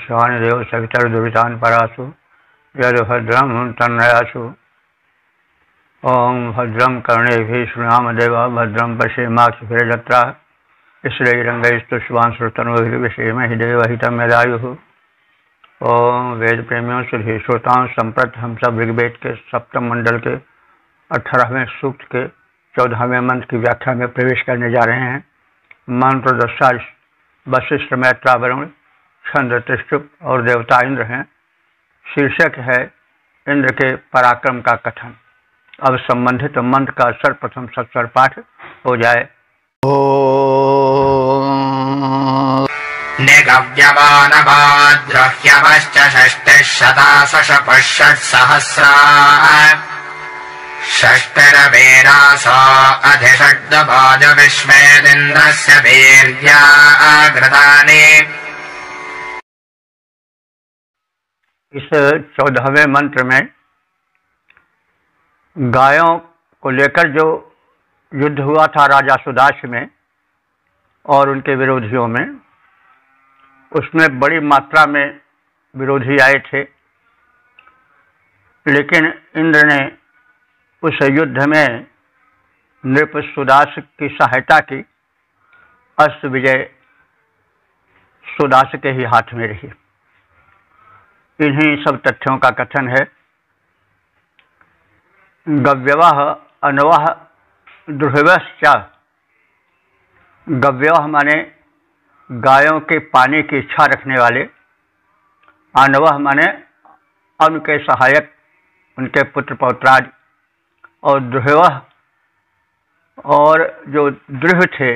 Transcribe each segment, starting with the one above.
विश्वानि देव सवितर्दुरितान् परासु यद्भद्रं तन्नयासु। ओं भद्रं कर्णेभिः शृणुयामदेवः भद्रं पश्येमाक्षभिर्यजत्राः स्त्रैरङ्गैस्तुष्टुवांश्रुतनुभिर्विषेमहि देवहितं यदायुः। ओं वेद प्रेमियों सुधी श्रोताओं संप्रत हम सब ऋग्वेद के सप्तम मंडल के 18वें सूक्त के 14वें मंत्र की व्याख्या में प्रवेश करने जा रहे हैं। मंत्र दृष्टा वशिष्ठ मैत्रा वरुण छंद त्रिष्टुप और देवता इंद्र हैं। शीर्षक है इंद्र के पराक्रम का कथन। अब संबंधित मंत्र का सर्वप्रथम सत्स्वर पाठ हो जाए। निगव्यमानभाद्रह्यवश्च षष्टिशतासशपषट्सहस्रा षष्टिरवेरासो अधिषड्वाजविश्वेदिन्द्रस्य वीर्याघृतानि। इस 14वें मंत्र में गायों को लेकर जो युद्ध हुआ था राजा सुदाश में और उनके विरोधियों में, उसमें बड़ी मात्रा में विरोधी आए थे, लेकिन इंद्र ने उस युद्ध में नृप सुदास की सहायता की। अस्त विजय सुदास के ही हाथ में रही। इन्हीं सब तथ्यों का कथन है। गव्यवः अनवः दुर्हवश्च। गव्यवः माने गायों के पाने की इच्छा रखने वाले, अनवह माने उनके सहायक, उनके पुत्र पौत्रादि, और द्रुहवः और जो द्रुह थे,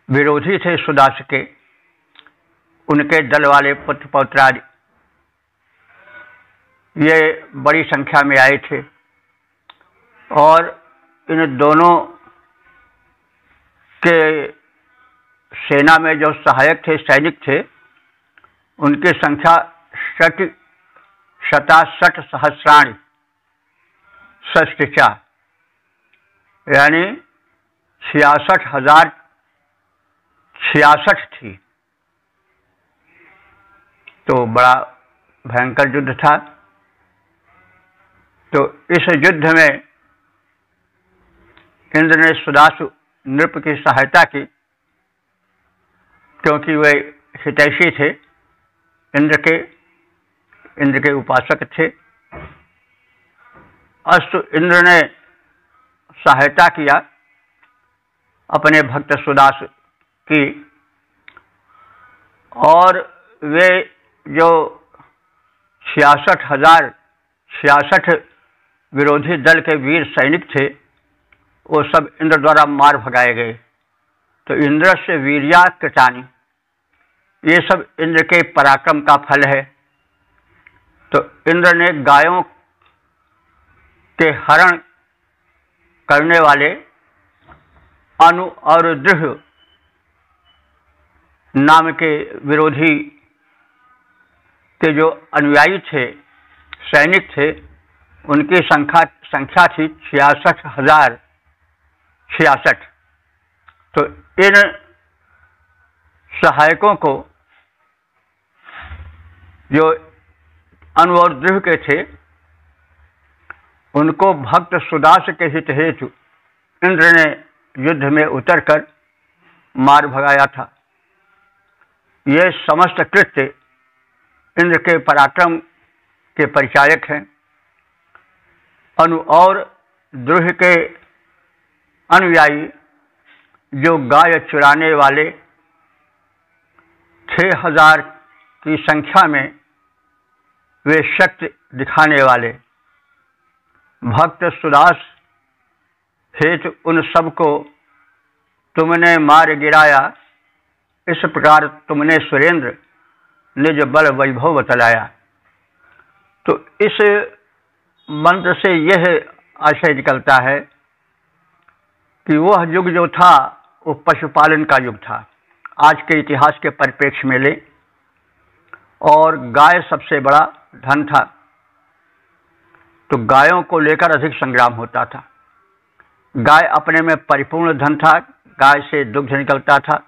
विरोधी थे सुदास के, उनके दल वाले पुत्र पौत्रादि, ये बड़ी संख्या में आए थे। और इन दोनों के सेना में जो सहायक थे, सैनिक थे, उनकी संख्या 60 सहस्राणी 64 यानी 66,066 थी। तो बड़ा भयंकर युद्ध था। तो इस युद्ध में इंद्र ने सुदास नृप की सहायता की, क्योंकि वे हितैषी थे, इंद्र के उपासक थे। अस्तु इंद्र ने सहायता किया अपने भक्त सुदास की, और वे जो 66,066 विरोधी दल के वीर सैनिक थे, वो सब इंद्र द्वारा मार भगाए गए। तो इंद्र से वीर्या कृतानि, ये सब इंद्र के पराक्रम का फल है। तो इंद्र ने गायों के हरण करने वाले अनु और द्रुह नाम के विरोधी के जो अनुयायी थे, सैनिक थे, उनकी संख्या थी 66,066। तो इन सहायकों को, जो अनु और द्रुह के थे, उनको भक्त सुदास के हित हेतु इंद्र ने युद्ध में उतरकर मार भगाया था। ये समस्त कृत्य इंद्र के पराक्रम के परिचायक हैं। अनु और द्रुह के अनुयायी, जो गाय चुराने वाले 6,000 की संख्या में वे शक्ति दिखाने वाले, भक्त सुदास हेतु उन सबको तुमने मार गिराया, इस प्रकार तुमने सुरेंद्र निज बल वैभव बतलाया। तो इस मंत्र से यह आशय निकलता है कि वह युग जो था वो पशुपालन का युग था। आज के इतिहास के परिप्रेक्ष्य में ले, और गाय सबसे बड़ा धन था, तो गायों को लेकर अधिक संग्राम होता था। गाय अपने में परिपूर्ण धन था, गाय से दुग्ध निकलता था,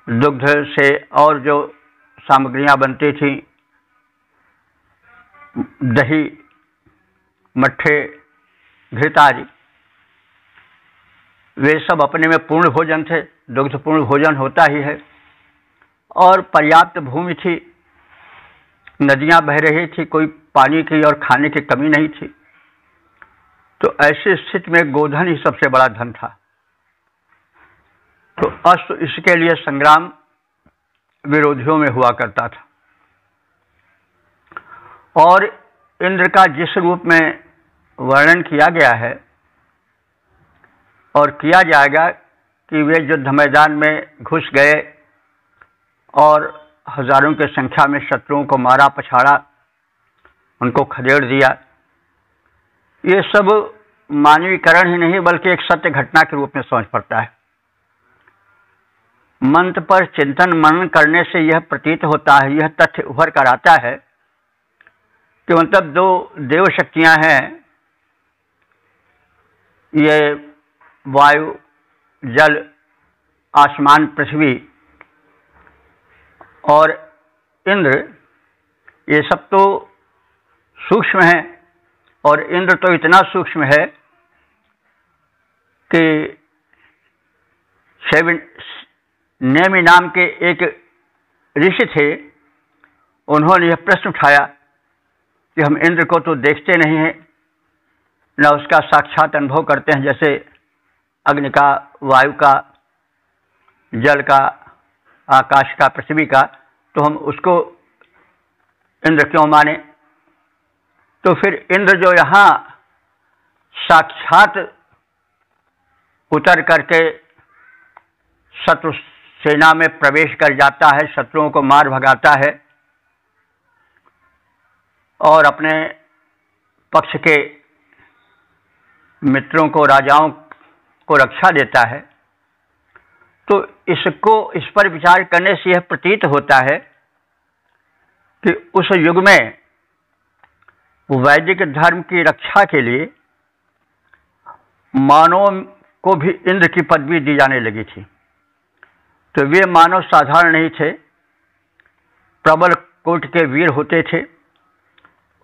दुग्ध से और जो सामग्रियां बनती थी, दही, मट्ठे, घृत आदि, वे सब अपने में पूर्ण भोजन थे। दुग्ध पूर्ण भोजन होता ही है। और पर्याप्त भूमि थी, नदियां बह रही थी, कोई पानी की और खाने की कमी नहीं थी। तो ऐसी स्थिति में गोधन ही सबसे बड़ा धन था। तो अस्त इसके लिए संग्राम विरोधियों में हुआ करता था। और इंद्र का जिस रूप में वर्णन किया गया है और किया जाएगा कि वे युद्ध मैदान में घुस गए और हजारों की संख्या में शत्रुओं को मारा, पछाड़ा, उनको खदेड़ दिया, ये सब मानवीकरण ही नहीं बल्कि एक सत्य घटना के रूप में समझ पड़ता है। मंत्र पर चिंतन मनन करने से यह प्रतीत होता है, यह तथ्य उभर कर आता है कि मतलब दो देव शक्तियां हैं, ये वायु, जल, आसमान, पृथ्वी और इंद्र, ये सब तो सूक्ष्म हैं। और इंद्र तो इतना सूक्ष्म है कि नेमि नाम के एक ऋषि थे, उन्होंने यह प्रश्न उठाया कि हम इंद्र को तो देखते नहीं हैं, न उसका साक्षात अनुभव करते हैं, जैसे अग्नि का, वायु का, जल का, आकाश का, पृथ्वी का, तो हम उसको इंद्र क्यों माने? तो फिर इंद्र जो यहाँ साक्षात उतर करके शत्रु सेना में प्रवेश कर जाता है, शत्रुओं को मार भगाता है और अपने पक्ष के मित्रों को, राजाओं को रक्षा देता है, तो इस पर विचार करने से यह प्रतीत होता है कि उस युग में वैदिक धर्म की रक्षा के लिए मानव को भी इंद्र की पदवी दी जाने लगी थी। तो वे मानव साधारण नहीं थे, प्रबल कोटि के वीर होते थे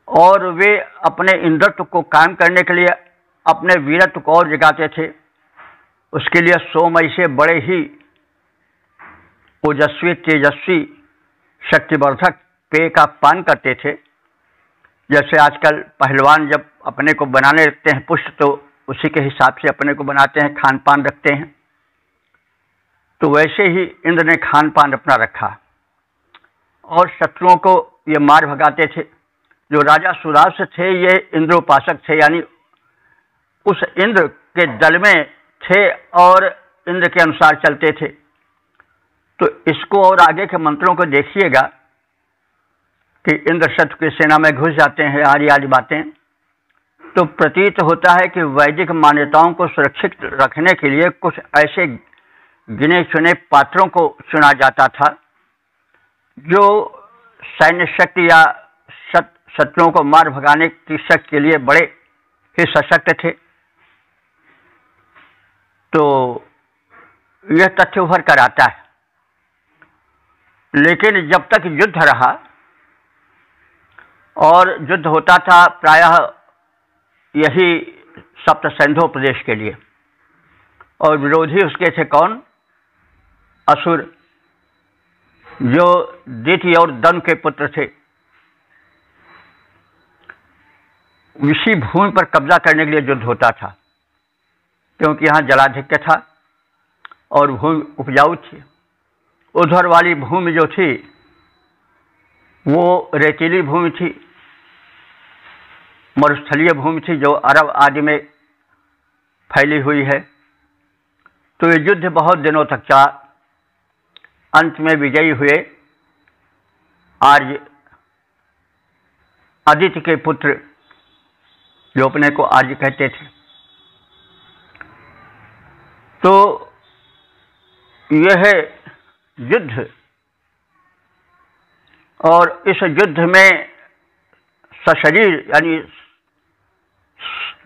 और वे अपने इंद्रत्व को कायम करने के लिए अपने वीरत्व को और जगाते थे। उसके लिए सोमय से बड़े ही ओजस्वी, तेजस्वी, शक्तिवर्धक पेय का पान करते थे। जैसे आजकल पहलवान जब अपने को बनाने लगते हैं पुष्ट, तो उसी के हिसाब से अपने को बनाते हैं, खान पान रखते हैं। तो वैसे ही इंद्र ने खान पान अपना रखा और शत्रुओं को ये मार भगाते थे। जो राजा सुदास थे ये इंद्रोपासक थे, यानी उस इंद्र के दल में थे और इंद्र के अनुसार चलते थे। तो इसको और आगे के मंत्रों को देखिएगा कि इंद्र शत्रु की सेना में घुस जाते हैं, आदि बातें। तो प्रतीत होता है कि वैदिक मान्यताओं को सुरक्षित रखने के लिए कुछ ऐसे गिने चुने पात्रों को चुना जाता था जो सैन्य शक्ति या शत्रुओं को मार भगाने की शक्ति के लिए बड़े ही सशक्त थे। तो यह तथ्य उभर कर आता है। लेकिन जब तक युद्ध रहा और युद्ध होता था प्रायः यही सप्त सिंधु प्रदेश के लिए, और विरोधी उसके थे कौन? असुर, जो दिति और दन के पुत्र थे। इसी भूमि पर कब्जा करने के लिए युद्ध होता था, क्योंकि यहाँ जलाधिक्य था और भूमि उपजाऊ थी। उधर वाली भूमि जो थी वो रेतीली भूमि थी, मरुस्थलीय भूमि थी, जो अरब आदि में फैली हुई है। तो ये युद्ध बहुत दिनों तक चला। अंत में विजयी हुए आर्य, आदित्य के पुत्र, जो अपने को आर्य कहते थे। तो यह युद्ध, और इस युद्ध में सशरीर यानी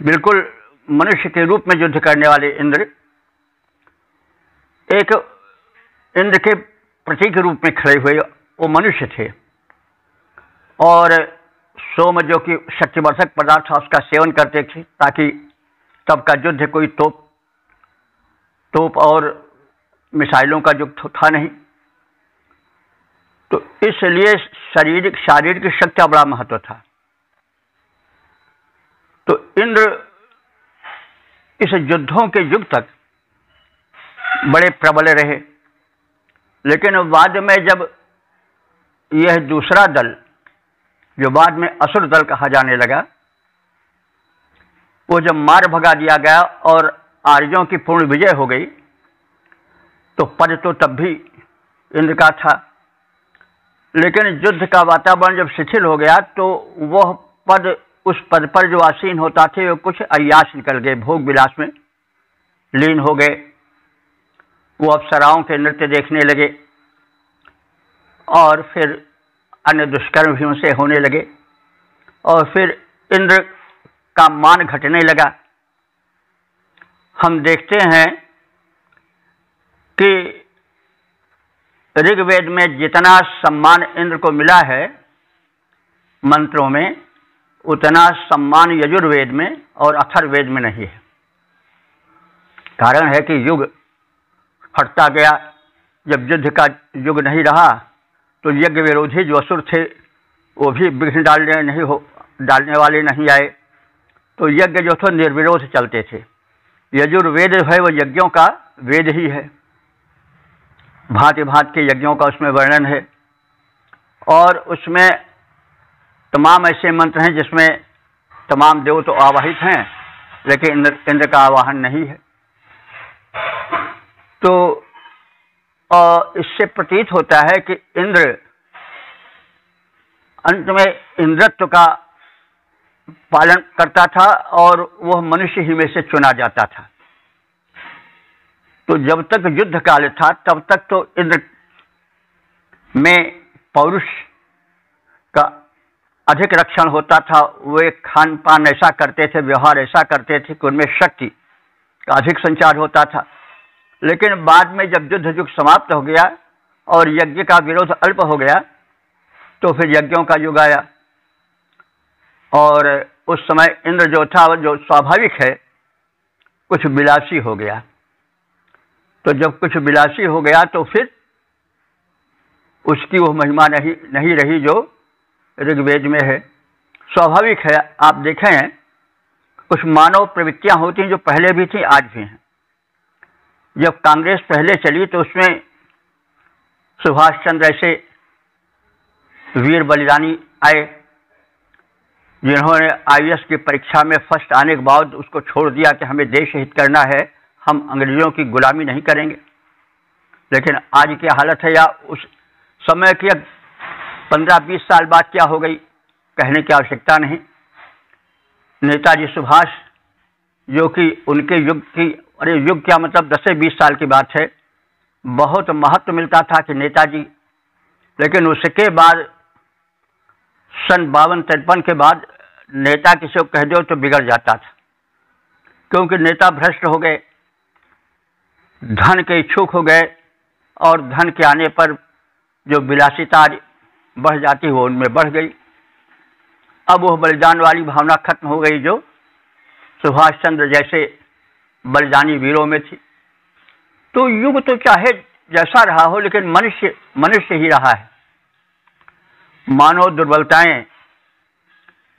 बिल्कुल मनुष्य के रूप में युद्ध करने वाले इंद्र, एक इंद्र के प्रतीक रूप में खड़े हुए वो मनुष्य थे, और सोम जो कि शक्तिवर्धक पदार्थ था उसका सेवन करते थे, ताकि तब का युद्ध कोई तोप और मिसाइलों का युग था नहीं, तो इसलिए शारीरिक शक्ति का बड़ा महत्व था। तो इंद्र इस युद्धों के युग तक बड़े प्रबल रहे, लेकिन बाद में जब यह दूसरा दल, जो बाद में असुर दल कहा जाने लगा, वो जब मार भगा दिया गया और आर्यों की पूर्ण विजय हो गई, तो पद तो तब भी इंद्र का था, लेकिन युद्ध का वातावरण जब शिथिल हो गया तो वह पद, उस पद पर जो आसीन होता थे वो कुछ अय्याश निकल गए, भोग विलास में लीन हो गए। वो अप्सराओं के नृत्य देखने लगे और फिर अन्य दुष्कर्म भी उनसे होने लगे, और फिर इंद्र का मान घटने लगा। हम देखते हैं कि ऋग्वेद में जितना सम्मान इंद्र को मिला है मंत्रों में, उतना सम्मान यजुर्वेद में और अथर्ववेद में नहीं है। कारण है कि युग हटता गया, जब युद्ध का युग नहीं रहा तो यज्ञ विरोधी जो असुर थे वो भी विघ्न डालने वाले नहीं आए, तो यज्ञ जो थे निर्विरोध चलते थे। यजुर्वेद जो है वो यज्ञों का वेद ही है, भांति भांति के यज्ञों का उसमें वर्णन है, और उसमें तमाम ऐसे मंत्र हैं जिसमें तमाम देव तो आवाहित हैं, लेकिन इंद्र का आवाहन नहीं है। तो इससे प्रतीत होता है कि इंद्र अंत में इंद्रत्व का पालन करता था और वह मनुष्य ही में से चुना जाता था। तो जब तक युद्ध काल था तब तक तो इंद्र में पौरुष का अधिक रक्षण होता था, वे खान पान ऐसा करते थे, व्यवहार ऐसा करते थे कि उनमें शक्ति का अधिक संचार होता था। लेकिन बाद में जब युद्ध युग समाप्त हो गया और यज्ञ का विरोध अल्प हो गया, तो फिर यज्ञों का युग आया, और उस समय इंद्र जो था, जो स्वाभाविक है, कुछ विलासी हो गया। तो जब कुछ विलासी हो गया तो फिर उसकी वो महिमा नहीं रही जो ऋग्वेद में है। स्वाभाविक है, आप देखें कुछ मानव प्रवृत्तियां होती हैं जो पहले भी थी, आज भी हैं। जब कांग्रेस पहले चली तो उसमें सुभाष चंद्र ऐसे वीर बलिदानी आए जिन्होंने आईएएस की परीक्षा में फर्स्ट आने के बाद उसको छोड़ दिया कि हमें देश हित करना है, हम अंग्रेजों की गुलामी नहीं करेंगे। लेकिन आज की हालत है, या उस समय की 15-20 साल बाद क्या हो गई, कहने की आवश्यकता नहीं। नेताजी सुभाष, जो कि उनके युग की, अरे युग क्या मतलब 10 से 20 साल की बात है, बहुत महत्व मिलता था कि नेताजी, लेकिन उसके बाद सन 52-53 के बाद नेता किसी को कह दो तो बिगड़ जाता था, क्योंकि नेता भ्रष्ट हो गए, धन के इच्छुक हो गए, और धन के आने पर जो विलासिता बढ़ जाती वो उनमें बढ़ गई। अब वो बलिदान वाली भावना खत्म हो गई जो सुभाष चंद्र जैसे बलिदानी वीरों में थी। तो युग तो चाहे जैसा रहा हो, लेकिन मनुष्य ही रहा है। मानव दुर्बलताएं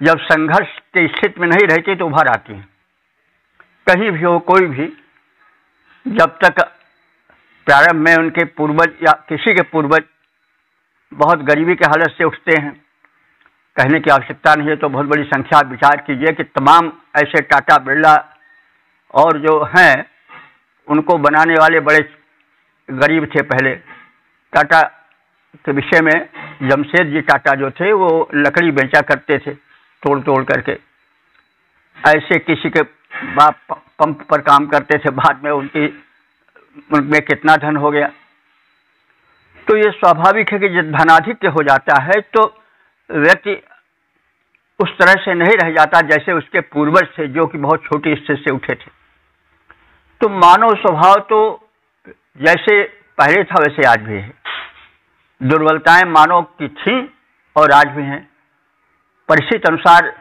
जब संघर्ष की स्थिति में नहीं रहती तो उभर आती हैं। कहीं भी हो, कोई भी, जब तक प्रारंभ में उनके पूर्वज या किसी के पूर्वज बहुत गरीबी के हालत से उठते हैं, कहने की आवश्यकता नहीं है, तो बहुत बड़ी संख्या विचार कीजिए कि तमाम ऐसे टाटा बिरला और जो हैं उनको बनाने वाले बड़े गरीब थे। पहले टाटा के विषय में जमशेदजी टाटा जो थे वो लकड़ी बेचा करते थे तोड़ तोड़ करके, ऐसे किसी के बाप पंप पर काम करते थे, बाद में उनमें कितना धन हो गया। तो ये स्वाभाविक है कि जब धनाधिक्य हो जाता है तो व्यक्ति उस तरह से नहीं रह जाता जैसे उसके पूर्वज थे, जो कि बहुत छोटी स्थिति से उठे थे। तो मानव स्वभाव तो जैसे पहले था वैसे आज भी है। दुर्बलताएं मानव की थी और आज भी हैं। परिस्थिति अनुसार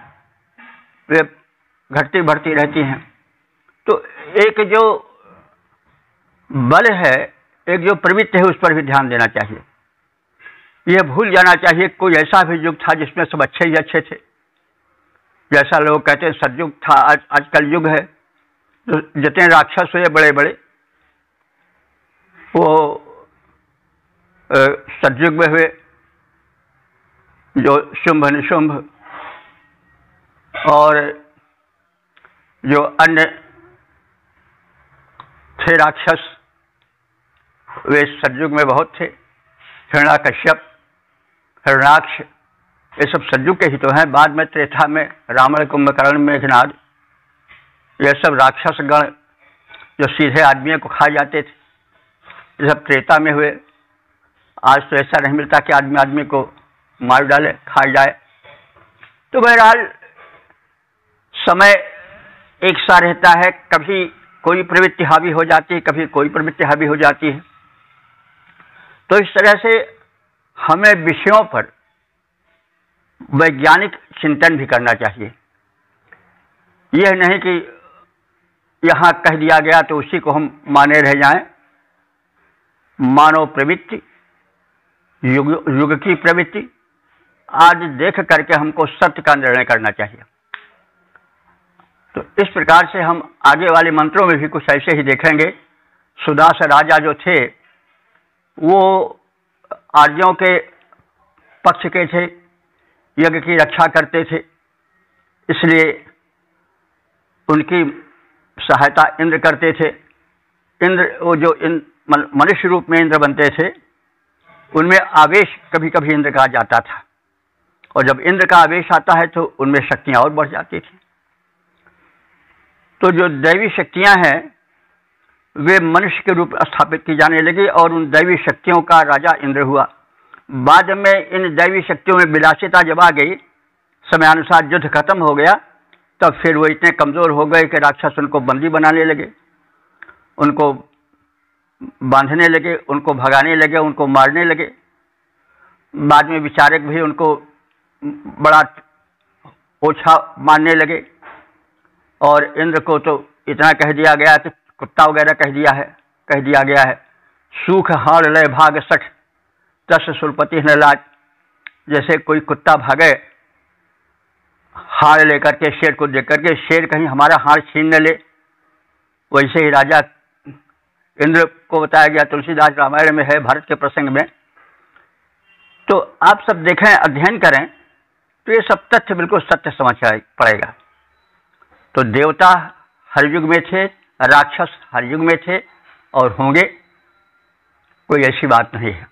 वे घटती बढ़ती रहती हैं। तो एक जो बल है, एक जो प्रवृत्ति है, उस पर भी ध्यान देना चाहिए। यह भूल जाना चाहिए कोई ऐसा भी युग था जिसमें सब अच्छे ही अच्छे थे। जैसा लोग कहते हैं सतयुग था, आज कल युग है। तो जितने राक्षस हुए बड़े बड़े, वो सतयुग में हुए, जो शुंभ निशुंभ और जो अन्य थे राक्षस, वे सतयुग में बहुत थे। हिरण्याकश्यप, हिरण्याक्ष, ये सब सतयुग के ही तो हैं। बाद में त्रेता में रावण, कुंभकर्ण, मेघनाद, ये सब राक्षस गण जो सीधे आदमियों को खा जाते थे, ये सब त्रेता में हुए। आज तो ऐसा नहीं मिलता कि आदमी आदमी को मार डाले, खा जाए। तो बहरहाल समय एक सा रहता है, कभी कोई प्रवृत्ति हावी हो जाती है, कभी कोई प्रवृत्ति हावी हो जाती है। तो इस तरह से हमें विषयों पर वैज्ञानिक चिंतन भी करना चाहिए। यह नहीं कि यहाँ कह दिया गया तो उसी को हम माने रह जाएं। मानव प्रवृत्ति, युग की प्रवृत्ति, आज देख करके हमको सत्य का निर्णय करना चाहिए। तो इस प्रकार से हम आगे वाले मंत्रों में भी कुछ ऐसे ही देखेंगे। सुदास राजा जो थे वो आर्यों के पक्ष के थे, यज्ञ की रक्षा करते थे, इसलिए उनकी सहायता इंद्र करते थे। इंद्र, वो जो मनुष्य रूप में इंद्र बनते थे, उनमें आवेश कभी कभी इंद्र का जाता था, और जब इंद्र का आवेश आता है तो उनमें शक्तियां और बढ़ जाती थी। तो जो दैवी शक्तियां हैं वे मनुष्य के रूप स्थापित की जाने लगी, और उन दैवी शक्तियों का राजा इंद्र हुआ। बाद में इन दैवी शक्तियों में विलासिता जब आ गई, समयानुसार युद्ध खत्म हो गया, तब फिर वो इतने कमजोर हो गए कि राक्षस उनको बंदी बनाने लगे, उनको बांधने लगे, उनको भगाने लगे, उनको मारने लगे। बाद में विचारक भी उनको बड़ा ओछा मानने लगे, और इंद्र को तो इतना कह दिया गया कि कुत्ता वगैरह कह दिया गया है। सूख हाड़ लय भाग सठ तस सुरपति न लाज। जैसे कोई कुत्ता भागे हाड़ लेकर के, शेर को देख करके, शेर कहीं हमारा हाड़ छीन न ले, वैसे ही राजा इंद्र को बताया गया। तुलसीदास रामायण में है, भारत के प्रसंग में। तो आप सब देखें, अध्ययन करें तो ये सब तथ्य बिल्कुल सत्य समझ पड़ेगा। तो देवता हर युग में थे, राक्षस हर युग में थे और होंगे, कोई ऐसी बात नहीं है।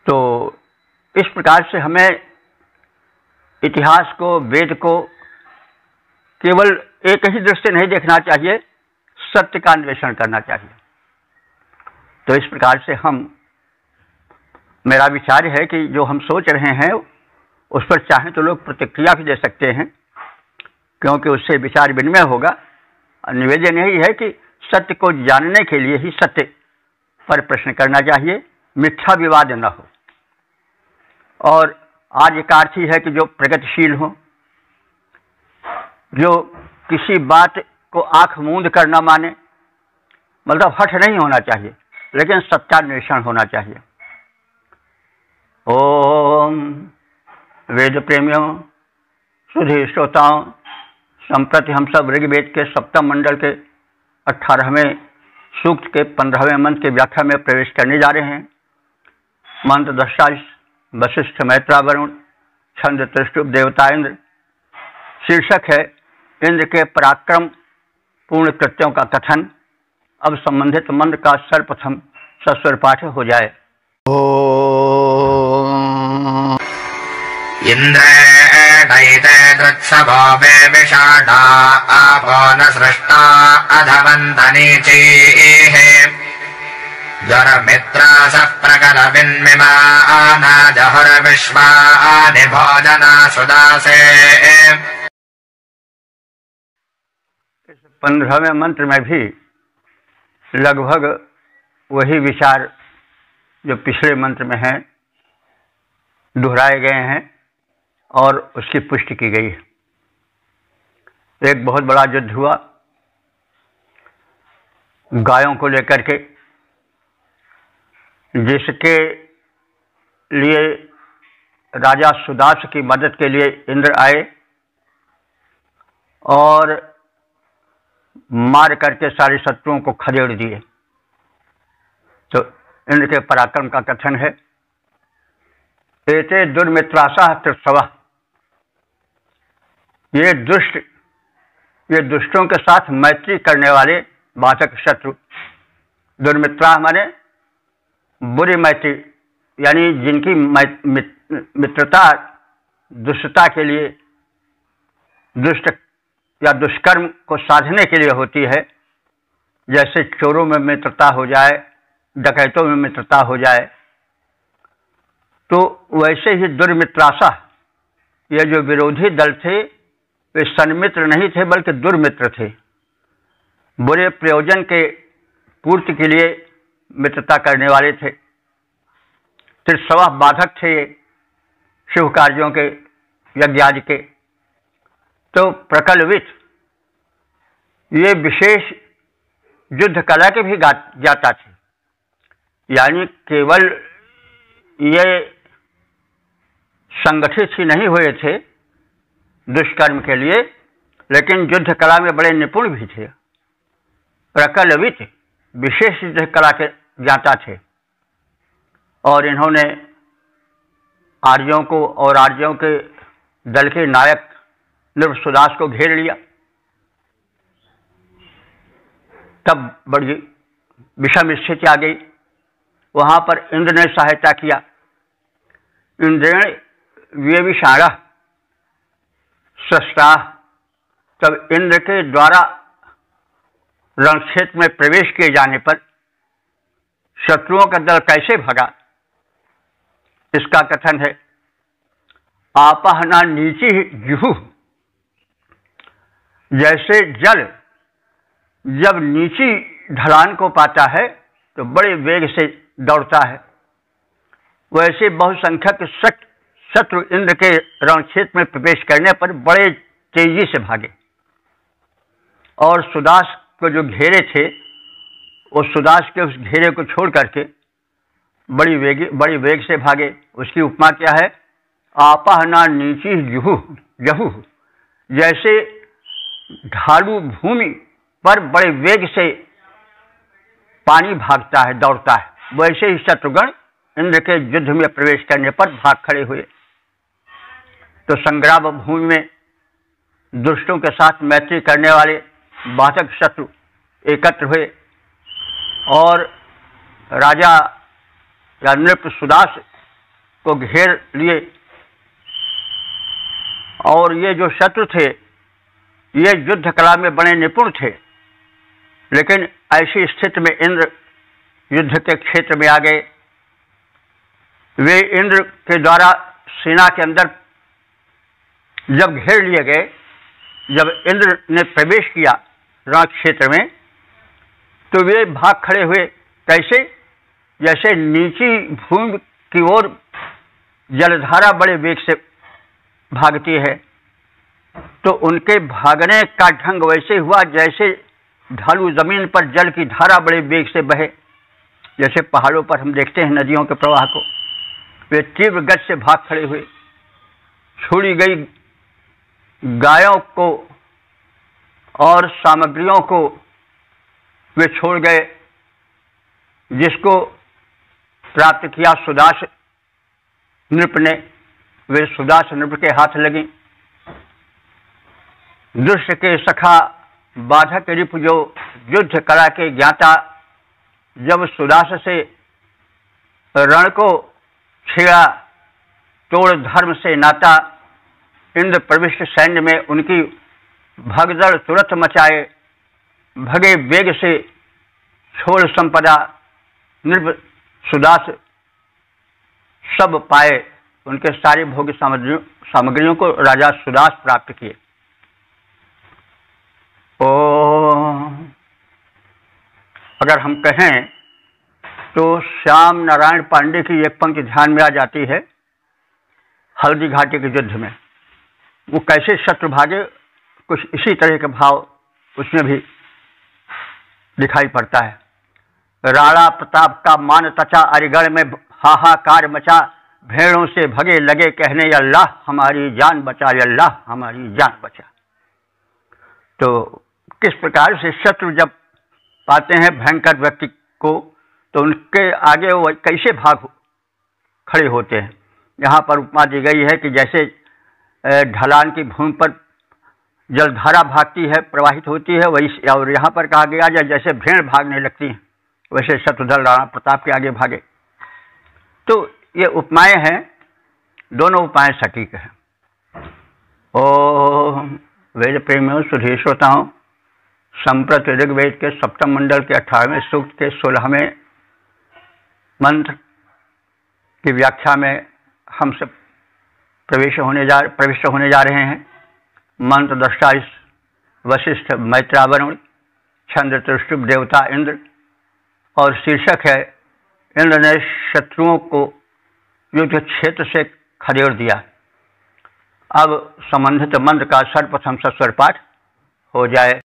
तो इस प्रकार से हमें इतिहास को, वेद को केवल एक ही दृष्टि नहीं देखना चाहिए, सत्य का अन्वेषण करना चाहिए। तो इस प्रकार से मेरा विचार है कि जो हम सोच रहे हैं उस पर चाहें तो लोग प्रतिक्रिया भी दे सकते हैं, क्योंकि उससे विचार विनिमय होगा। निवेदन यही है कि सत्य को जानने के लिए ही सत्य पर प्रश्न करना चाहिए, मिथ्या विवाद न हो। और आज एक अर्थ ही है कि जो प्रगतिशील हो, जो किसी बात को आंख मूंद कर न माने, मतलब हठ नहीं होना चाहिए, लेकिन सत्यान्वेषण होना चाहिए। ओम वेद प्रेमियों, सुधी श्रोताओं, संप्रति हम सब ऋग्वेद के सप्तम मंडल के 18वें सूक्त के 15वें मंत्र के व्याख्या में प्रवेश करने जा रहे हैं। मंत्र दृष्टा वशिष्ठ मैत्रा वरुण, छंद त्रिष्टुप देवता इंद्र। शीर्षक है इंद्र के पराक्रम पूर्ण कृत्यों का कथन। अब संबंधित मंत्र का सर्वप्रथम सस्वर पाठ हो जाए। इंद्रेणैते कृत्सभो वे विषाढा आपो न सृष्टा अधवन्तनीचैः ज्वरमित्रासः प्रकलविन्मिमाना जहुर्विश्वानि भोजना सुदासे। 15वें मंत्र में भी लगभग वही विचार जो पिछले मंत्र में हैं दोहराए गए हैं और उसकी पुष्टि की गई है। एक बहुत बड़ा युद्ध हुआ गायों को लेकर के, जिसके लिए राजा सुदास की मदद के लिए इंद्र आए और मार करके सारे शत्रुओं को खदेड़ दिए। तो इंद्र के पराक्रम का कथन है, एते दुर्मित्रासा त्रिसवा, ये दुष्टों के साथ मैत्री करने वाले बाधक शत्रु। दुर्मित्रा माने बुरी मैत्री, यानी जिनकी मित्रता दुष्टता के लिए, दुष्ट या दुष्कर्म को साधने के लिए होती है। जैसे चोरों में मित्रता हो जाए, डकैतों में मित्रता हो जाए, तो वैसे ही दुर्मित्रासा, ये जो विरोधी दल थे वे सन्मित्र नहीं थे बल्कि दुर्मित्र थे। बुरे प्रयोजन के पूर्ति के लिए मित्रता करने वाले थे। त्रिसवा बाधक थे ये शुभ कार्यों के, यज्ञ आदि के। तो प्रकलवित ये विशेष युद्ध कला के भी ज्ञाता थे, यानी केवल ये संगठित ही नहीं हुए थे दुष्कर्म के लिए, लेकिन युद्ध कला में बड़े निपुण भी थे। प्रकलवित विशेष युद्ध कला के ज्ञाता थे और इन्होंने आर्यों को और आर्यों के दल के नायक नृपसुदास को घेर लिया। तब बड़ी विषम स्थिति आ गई। वहां पर इंद्र ने सहायता किया। इंद्रेण व्यभिषाण सृष्टा, तब इंद्र के द्वारा रण क्षेत्र में प्रवेश किए जाने पर शत्रुओं का दल कैसे भगा, इसका कथन है, आपहना नीची जुहु, जैसे जल जब नीची ढलान को पाता है तो बड़े वेग से दौड़ता है, वैसे बहुसंख्यक शत्रु इंद्र के रण क्षेत्र में प्रवेश करने पर बड़े तेजी से भागे और सुदास को जो घेरे थे वो सुदास के उस घेरे को छोड़ करके बड़ी वेग से भागे। उसकी उपमा क्या है, आपहना नीची जहु, जैसे ढालू भूमि पर बड़े वेग से पानी भागता है, दौड़ता है, वैसे ही शत्रुगण इंद्र के युद्ध में प्रवेश करने पर भाग खड़े हुए। तो संग्राम भूमि में दुष्टों के साथ मैत्री करने वाले बाधक शत्रु एकत्र हुए और राजा या नृपसुदास को घेर लिए। और ये जो शत्रु थे ये युद्ध कला में बड़े निपुण थे, लेकिन ऐसी स्थिति में इंद्र युद्ध के क्षेत्र में आ गए। वे इंद्र के द्वारा सेना के अंदर जब घेर लिए गए, जब इंद्र ने प्रवेश किया रण क्षेत्र में, तो वे भाग खड़े हुए। कैसे, जैसे नीची भूमि की ओर जलधारा बड़े वेग से भागती है, तो उनके भागने का ढंग वैसे हुआ जैसे ढालू जमीन पर जल की धारा बड़े वेग से बहे। जैसे पहाड़ों पर हम देखते हैं नदियों के प्रवाह को, वे तीव्र गति से भाग खड़े हुए। छोड़ी गई गायों को और सामग्रियों को वे छोड़ गए, जिसको प्राप्त किया सुदास नृप ने, वे सुदास नृप के हाथ लगी। दुष्ट के सखा बाधक रिप, जो युद्ध कला के ज्ञाता, जब सुदास से रण को छेड़ा, तोड़ धर्म से नाता, इंद्र प्रविष्ट सैन्य में उनकी भगदड़ तुरंत मचाए, भगे वेग से छोड़ संपदा, नृप सुदास सब पाए। उनके सारे भोग सामग्रियों को राजा सुदास प्राप्त किए। अगर हम कहें तो श्याम नारायण पांडे की एक पंक्ति ध्यान में आ जाती है हल्दी घाटी के युद्ध में। वो कैसे शत्रु भागे, कुछ इसी तरह के भाव उसमें भी दिखाई पड़ता है। राणा प्रताप का मान तचा, अरिगढ़ में हाहाकार मचा, भेड़ों से भगे लगे कहने अल्लाह हमारी जान बचा, अल्लाह हमारी जान बचा। तो किस प्रकार से शत्रु जब पाते हैं भयंकर व्यक्ति को तो उनके आगे वो कैसे भाग खड़े होते हैं। यहाँ पर उपमा दी गई है कि जैसे ढलान की भूमि पर जलधारा भागती है, प्रवाहित होती है, वही, और यहाँ पर कहा गया जैसे भेड़ भागने लगती हैं वैसे शत्रुदल राणा प्रताप के आगे भागे। तो ये उपमाएं हैं, दोनों उपमाएं सटीक हैं। ओम वेद प्रेमियों सुधी श्रोताओं, संप्रति ऋग्वेद के सप्तम मंडल के 18वें सूक्त के 16वें मंत्र की व्याख्या में हम सब प्रविष्ट होने जा रहे हैं। मंत्र दृष्टा वशिष्ठ मैत्रावरुण, छंद त्रिष्टुप देवता इंद्र, और शीर्षक है इंद्र ने शत्रुओं को युद्ध क्षेत्र से खदेड़ दिया। अब संबंधित मंत्र का सर्वप्रथम सस्वर पाठ हो जाए।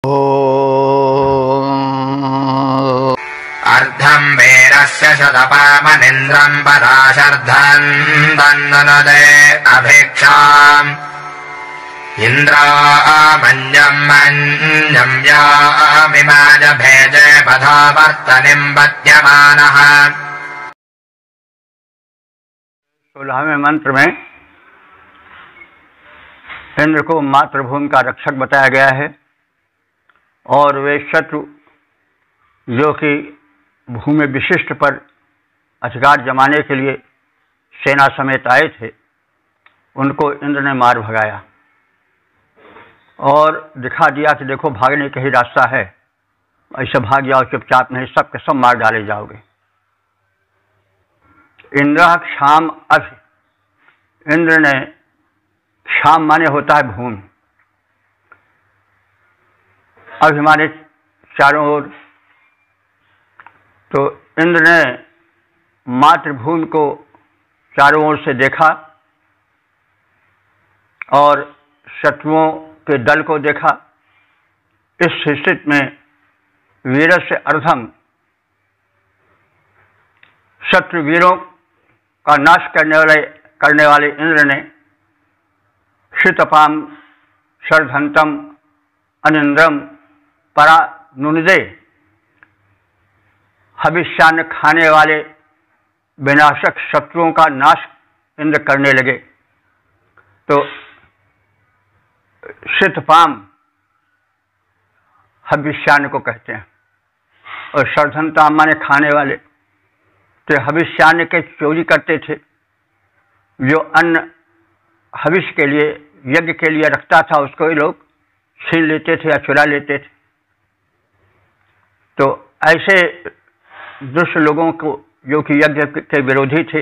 अर्धं वीरस्य शतपामनिन्द्रं पराशर्धं तन्ननदे अभिक्षाम् इन्द्रामन्यं मन्यं यामिमाज भेजे पथावर्तनिं पद्यमानः। 16वें मंत्र में इंद्र को मातृभूमि का रक्षक बताया गया है और वे शत्रु जो कि भूमि विशिष्ट पर अधिकार जमाने के लिए सेना समेत आए थे उनको इंद्र ने मार भगाया और दिखा दिया कि देखो भागने का ही रास्ता है, ऐसे भाग जाओ चुपचाप, नहीं सबके सब मार डाले जाओगे। इंद्र क्षाम अभि, इंद्र ने, क्षाम माने होता है भूमि, अभि माने चारों ओर। तो इंद्र ने मातृभूमि को चारों ओर से देखा और शत्रुओं के दल को देखा। इस स्थिति में वीरस्य अर्धम, शत्रु वीरों का नाश करने वाले इंद्र ने क्षितपाम शर्धंतम अनिंद्रम परा नुनिदे, हविष्यान्न खाने वाले विनाशक शत्रुओं का नाश इंद्र करने लगे। तो क्षितपाम हविष्यान्न को कहते हैं और शर्धंताम माने खाने वाले। तो हविष्यान्न के चोरी करते थे, जो अन्न हविष्य के लिए, यज्ञ के लिए रखता था उसको ही लोग छीन लेते थे या चुरा लेते थे। तो ऐसे दुष्ट लोगों को जो कि यज्ञ के विरोधी थे,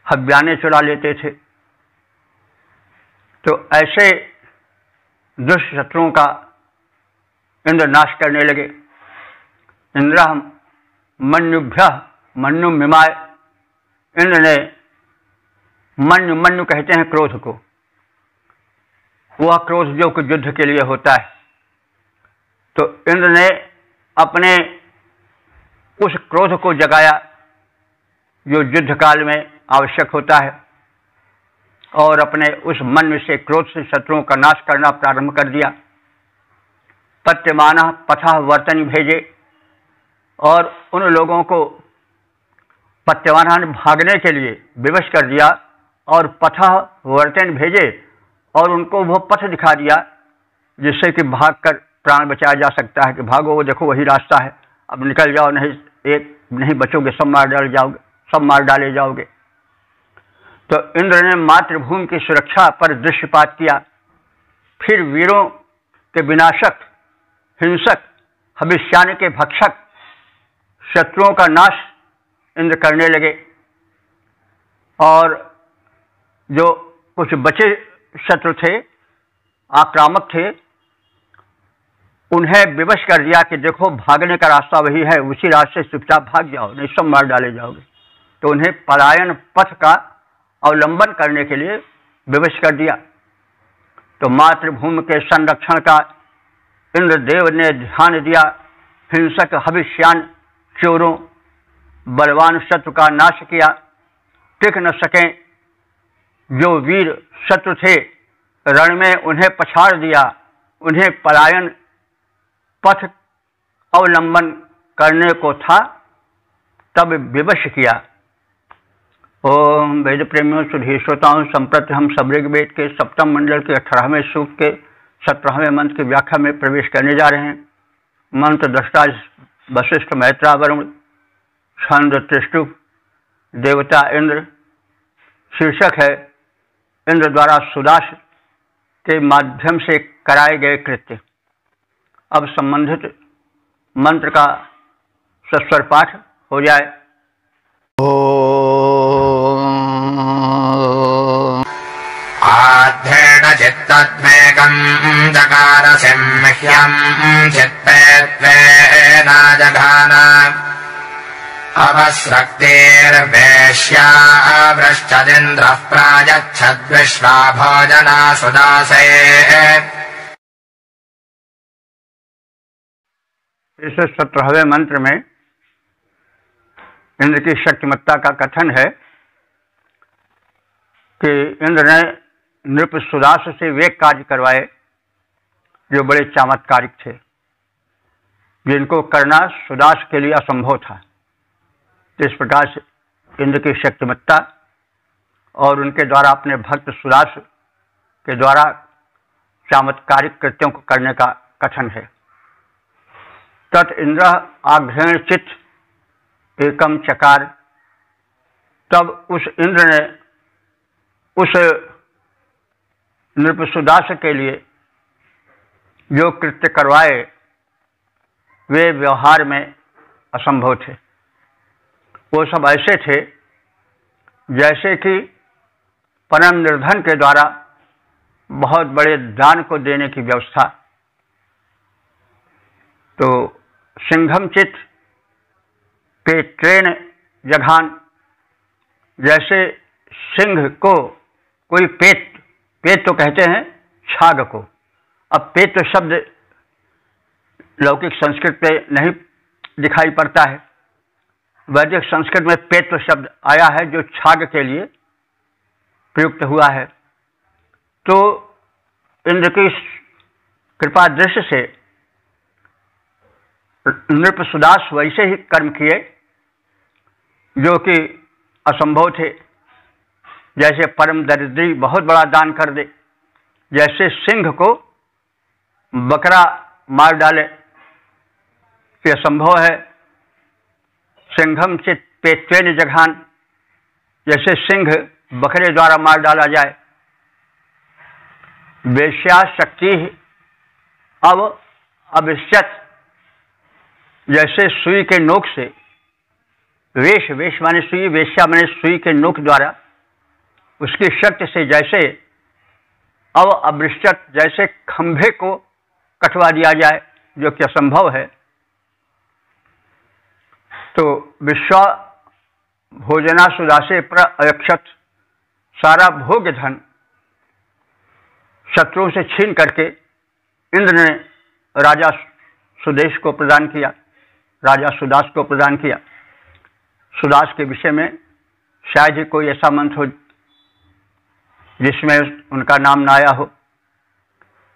हव्याने चुरा लेते थे। तो ऐसे दुष्ट शत्रुओं का इंद्र नाश करने लगे। इंद्र मन्युभ्य मन्यु मिमाय, इंद्र ने मन्यु, मन्यु कहते हैं क्रोध को, वह क्रोध जो कि युद्ध के लिए होता है। तो इंद्र ने अपने उस क्रोध को जगाया जो युद्ध काल में आवश्यक होता है और अपने उस मन से, क्रोध से शत्रुओं का नाश करना प्रारंभ कर दिया। पत्यमानः पथः वर्तनि भेजे, और उन लोगों को पत्यमानः भागने के लिए विवश कर दिया और पथः वर्तन भेजे, और उनको वो पथ दिखा दिया जिससे कि भागकर प्राण बचाया जा सकता है कि भागो, वो देखो वही रास्ता है, अब निकल जाओ, नहीं बचोगे, सब मार डाले जाओगे। तो इंद्र ने मातृभूमि की सुरक्षा पर दृष्टिपात किया। फिर वीरों के विनाशक, हिंसक, हविष्यान्न के भक्षक शत्रुओं का नाश इंद्र करने लगे और जो कुछ बचे शत्रु थे, आक्रामक थे, उन्हें विवश कर दिया कि देखो भागने का रास्ता वही है, उसी रास्ते से चुपचाप भाग जाओ, नहीं सब मार डाले जाओगे। तो उन्हें पलायन पथ का अवलंबन करने के लिए विवश कर दिया। तो मातृभूमि के संरक्षण का इंद्रदेव ने ध्यान दिया। हिंसक हविष्यान चोरों बलवान शत्रु का नाश किया। टिक न सके जो वीर शत्रु थे रण में, उन्हें पछाड़ दिया। उन्हें पलायन पथ अवलंबन करने को था, तब विवश किया। ओम वेद प्रेमियों सुधी श्रोताओं, संप्रति हम सब ऋग्वेद के सप्तम मंडल के 18वें सूक्त के 17वें मंत्र की व्याख्या में प्रवेश करने जा रहे हैं। मंत्र दृष्टा वशिष्ठ मैत्रा वरुण, छंद त्रिष्टुप, देवता इंद्र। शीर्षक है इंद्र द्वारा सुदास के माध्यम से कराए गए कृत्य। अब संबंधित मंत्र का सस्वर पाठ हो जाए। आद्धेन चित्तत्मेकं जकार सिंह्यं चित्ते त्वेनाजघान अवस्रक्तेर्वेश्या वृश्चदिन्द्रः प्रायच्छद्विश्वा भोजना सुदासे। इस 17वें मंत्र में इंद्र की शक्तिमत्ता का कथन है कि इंद्र ने नृप सुदास से वे कार्य करवाए जो बड़े चमत्कारिक थे, जिनको करना सुदास के लिए असंभव था। तो इस प्रकार से इंद्र की शक्तिमत्ता और उनके द्वारा अपने भक्त सुदास के द्वारा चमत्कारिक कृत्यों को करने का कथन है। तत् इंद्र आघ्रेण चित्त एकम चकार, तब उस इंद्र ने उस नृपसुदास के लिए जो कृत्य करवाए वे व्यवहार में असंभव थे। वो सब ऐसे थे जैसे कि परम निर्धन के द्वारा बहुत बड़े दान को देने की व्यवस्था। तो सिंघम चित पे ट्रेन जघान, जैसे सिंह को कोई पेट तो कहते हैं छाग को। अब पेट शब्द लौकिक संस्कृत में नहीं दिखाई पड़ता है, वैदिक संस्कृत में पेट शब्द आया है जो छाग के लिए प्रयुक्त हुआ है। तो इंद्र की कृपा दृष्टि से नृपसुदास वैसे ही कर्म किए जो कि असंभव थे। जैसे परम दरिद्री बहुत बड़ा दान कर दे, जैसे सिंह को बकरा मार डाले, ये असंभव है। सिंघम चित पेट्वेन जघान, जैसे सिंह बकरे द्वारा मार डाला जाए। वेश्या शक्ति अब अविश्यत, जैसे सुई के नोक से, वेश माने सुई, वेश्या माने सुई के नोक द्वारा उसकी शक्ति से जैसे अब अवृष्टत, जैसे खंभे को कटवा दिया जाए जो कि असंभव है। तो विश्व भोजना सुदासे पर अयक्षत, सारा भोग्य धन शत्रुओं से छीन करके इंद्र ने राजा सुदेश को प्रदान किया, राजा सुदास को प्रदान किया। सुदास के विषय में शायद ही कोई ऐसा मंत्र हो जिसमें उनका नाम न आया हो।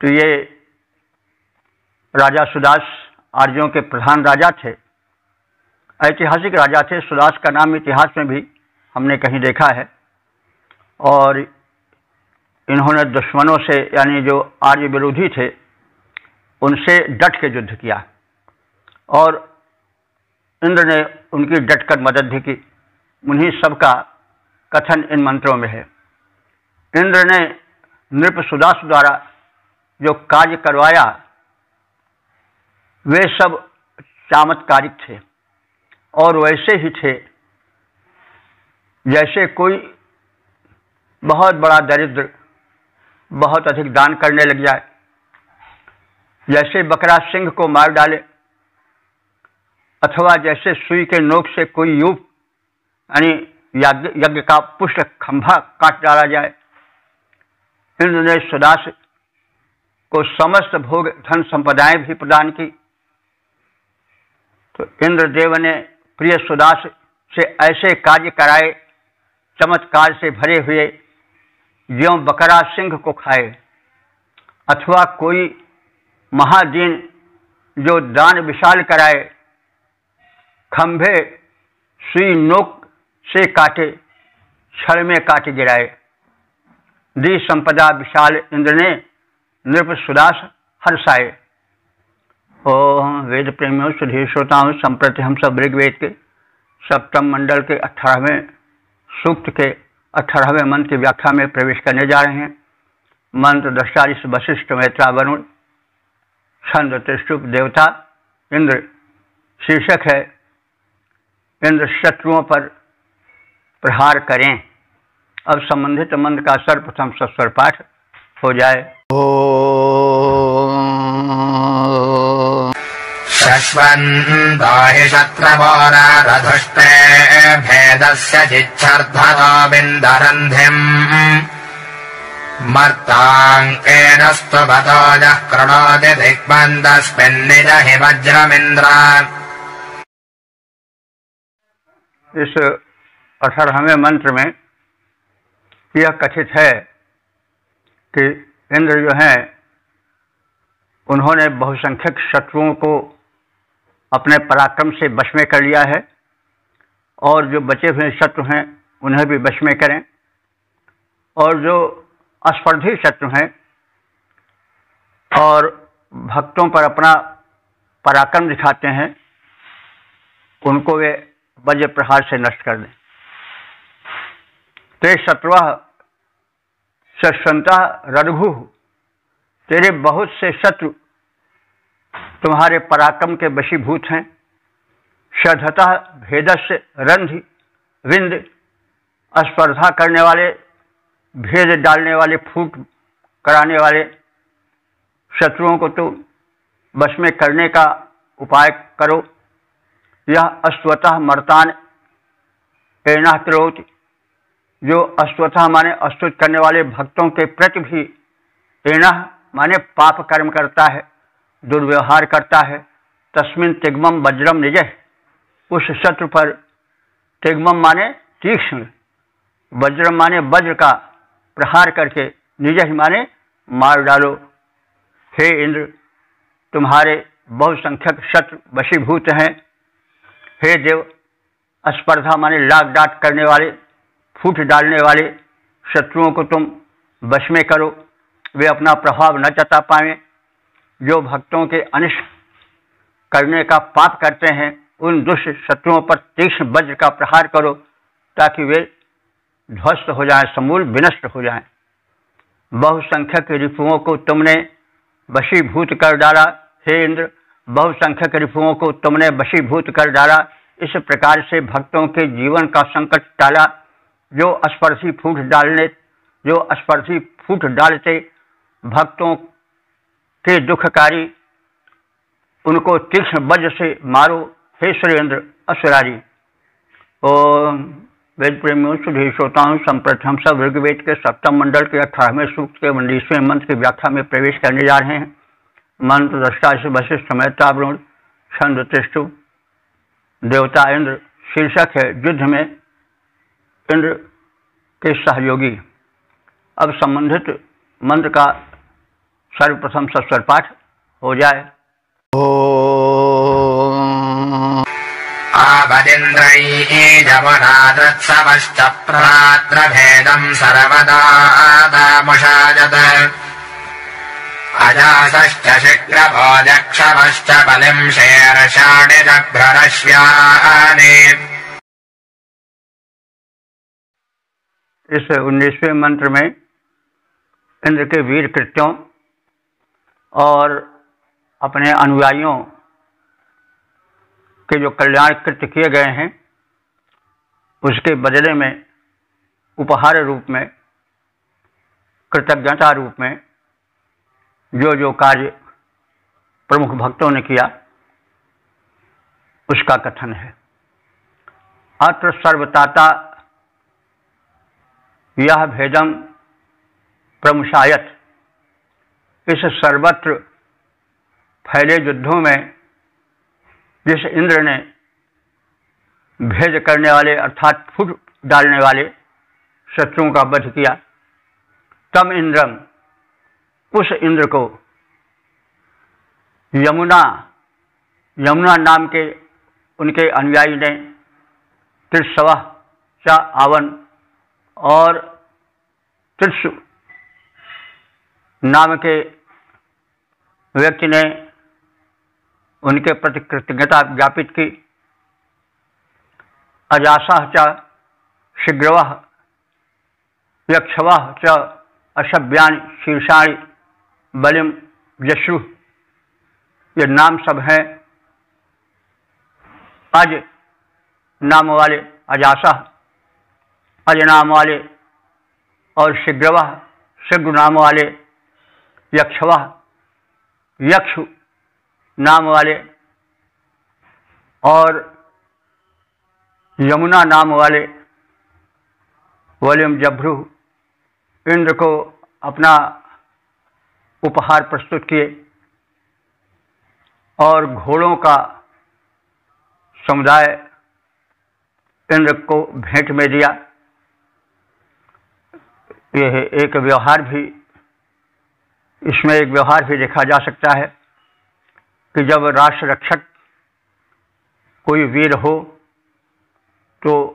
तो ये राजा सुदास आर्यों के प्रधान राजा थे, ऐतिहासिक राजा थे। सुदास का नाम इतिहास में भी हमने कहीं देखा है। और इन्होंने दुश्मनों से, यानी जो आर्य विरोधी थे, उनसे डट के युद्ध किया और इंद्र ने उनकी डटकर मदद भी की। उन्हीं सबका कथन इन मंत्रों में है। इंद्र ने नृपसुदास द्वारा जो कार्य करवाया वे सब चमत्कारिक थे और वैसे ही थे जैसे कोई बहुत बड़ा दरिद्र बहुत अधिक दान करने लग जाए। जैसे बकरा सिंह को मार डाले, अथवा जैसे सुई के नोक से कोई यूप यानी यज्ञ का पुष्ट खंभा काट डाला जाए। इंद्र ने सुदास को समस्त भोग धन संपदाएं भी प्रदान की। तो इंद्रदेव ने प्रिय सुदास से ऐसे कार्य कराए, चमत्कार से भरे हुए, ज्यों बकरा सिंह को खाए, अथवा कोई महादीन जो दान विशाल कराए, खंभे सुई नोक से काटे, छड़ में काट गिराए। दी संपदा विशाल इंद्र ने नृप सुदास हर्षाए। ओम वेद प्रेमियों सुधीर श्रोताओं, संप्रति हम सब ऋग्वेद के सप्तम मंडल के 18वें सूक्त के 18वें मंत्र की व्याख्या में प्रवेश करने जा रहे हैं। मंत्र दृष्टा वशिष्ठ मैत्रा वरुण, छंद त्रिशुप देवता इंद्र। शीर्षक है इंद्र शत्रुओं पर प्रहार करें। अब संबंधित मंत्र का सर्वप्रथम सस्वर पाठ हो जाए। शश्वन्तो हि शत्रवोरारधुष्टे भेदस्य जिच्छर्धतो बिन्दरन्धिम् मर्ताङ्केनस्तु भतो यः कृणोति दिग्बन्धस्मिन्निज हि वज्रमिन्द्र। इस 18वें मंत्र में यह कथित है कि इंद्र जो हैं उन्होंने बहुसंख्यक शत्रुओं को अपने पराक्रम से वश में कर लिया है, और जो बचे हुए शत्रु हैं उन्हें भी वश में करें, और जो अस्पर्धी शत्रु हैं और भक्तों पर अपना पराक्रम दिखाते हैं उनको वे वज्र प्रहार से नष्ट कर दें। ते शत्रुः शश्वन्तः रघु, तेरे बहुत से शत्रु तुम्हारे पराक्रम के वशीभूत हैं। शर्धतः भेदस्य रंधि विंद, स्पर्धा करने वाले, भेद डालने वाले, फूट कराने वाले शत्रुओं को तो वश में करने का उपाय करो। यह अश्वतः मर्तान एना करोति, जो अश्वतः माने अस्तुत करने वाले भक्तों के प्रति भी एना माने पाप कर्म करता है, दुर्व्यवहार करता है। तस्मिन तिग्मम वज्रम निजह, उस शत्रु पर तिग्मम माने तीक्ष्ण, वज्रम माने वज्र का प्रहार करके, निजह माने मार डालो। हे इंद्र, तुम्हारे बहुसंख्यक शत्रु वशीभूत हैं। हे देव, स्पर्धा माने लाग डाट करने वाले, फूट डालने वाले शत्रुओं को तुम वश में करो, वे अपना प्रभाव न जता पाएं। जो भक्तों के अनिष्ट करने का पाप करते हैं उन दुष्ट शत्रुओं पर तीक्ष्ण वज्र का प्रहार करो, ताकि वे ध्वस्त हो जाएं, समूल विनष्ट हो जाएं। बहुसंख्यक रिपुओं को तुमने वशीभूत कर डाला। हे इंद्र, बहुसंख्यक रिपुओं को तुमने वशीभूत कर डाला। इस प्रकार से भक्तों के जीवन का संकट टाला। जो स्पर्धी फूट डालते भक्तों के दुखकारी, उनको तीक्ष्ण वज्र से मारो। हे श्री इंद्र असुरारी। ओम वेद प्रेमियों सुधीर श्रोताओं, संप्रति हम सब ऋग्वेद के सप्तम मंडल के 18वें सूक्त के 19वें मंत्र की व्याख्या में प्रवेश करने जा रहे हैं। मंत्र दृष्टा वशिष्ठ मैत्रा वरुण, छंद त्रिष्टु देवता इंद्र। शीर्षक है युद्ध में इंद्र के सहयोगी। अब संबंधित मंत्र का सर्वप्रथम सस्वर पाठ हो जाए। आवदिन्द्रैः जमुनादृत्सवश्च प्रात्रभेदम् सर्वदा दामुषाजत अजासश्च शिक्रभोजक्षवश्च बलिम् शेर्षाणि जभ्ररश्यानि। इस 19वें मंत्र में इंद्र के वीर कृत्यों और अपने अनुयायियों के जो कल्याण कृत्य किए गए हैं उसके बदले में उपहार रूप में, कृतज्ञता रूप में जो जो कार्य प्रमुख भक्तों ने किया, उसका कथन है। अत्र सर्वताता यह भेदम प्रमुशायत। इस सर्वत्र फैले युद्धों में जिस इंद्र ने भेद करने वाले अर्थात फूट डालने वाले शत्रुओं का वध किया, तम इंद्रम, उस इंद्र को यमुना नाम के उनके अनुयायी ने त्रिस्व च आवन और त्रिशु नाम के व्यक्ति ने उनके प्रति कृतज्ञता ज्ञापित की। अजासः च शीघ्रवः यक्षवः च अशव्यानि शीर्षाणि बलिम जश्रु, ये नाम सब हैं। अज नाम वाले अजासः, अज नाम वाले, और शीघ्रवः शीघ्र नाम वाले, यक्षवः यक्षु नाम वाले, और यमुना नाम वाले वलिम जभ्रु इंद्र को अपना उपहार प्रस्तुत किए और घोड़ों का समुदाय इंद्र को भेंट में दिया। यह एक व्यवहार भी, इसमें एक व्यवहार भी देखा जा सकता है कि जब राष्ट्र रक्षक कोई वीर हो तो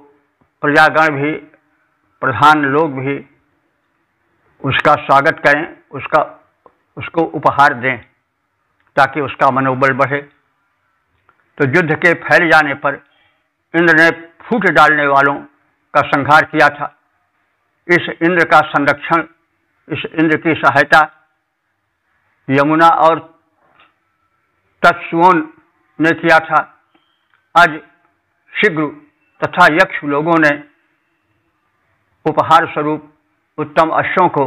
प्रजागण भी, प्रधान लोग भी उसका स्वागत करें, उसको उपहार दें ताकि उसका मनोबल बढ़े। तो युद्ध के फैल जाने पर इंद्र ने फूट डालने वालों का संहार किया था। इस इंद्र का संरक्षण, इस इंद्र की सहायता यमुना और तत्सुओं ने किया था। आज शीघ्र तथा यक्ष लोगों ने उपहार स्वरूप उत्तम अश्वों को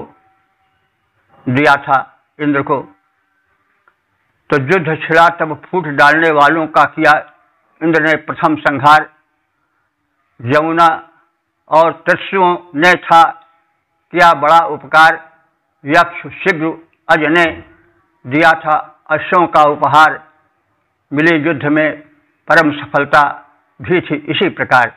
दिया था इंद्र को। तो युद्ध छिड़ा तब फूट डालने वालों का किया इंद्र ने प्रथम संहार। यमुना और तत्सुओं ने था किया बड़ा उपकार। यक्ष शीघ्र अज ने दिया था अश्वों का उपहार। मिली युद्ध में परम सफलता भी थी। इसी प्रकार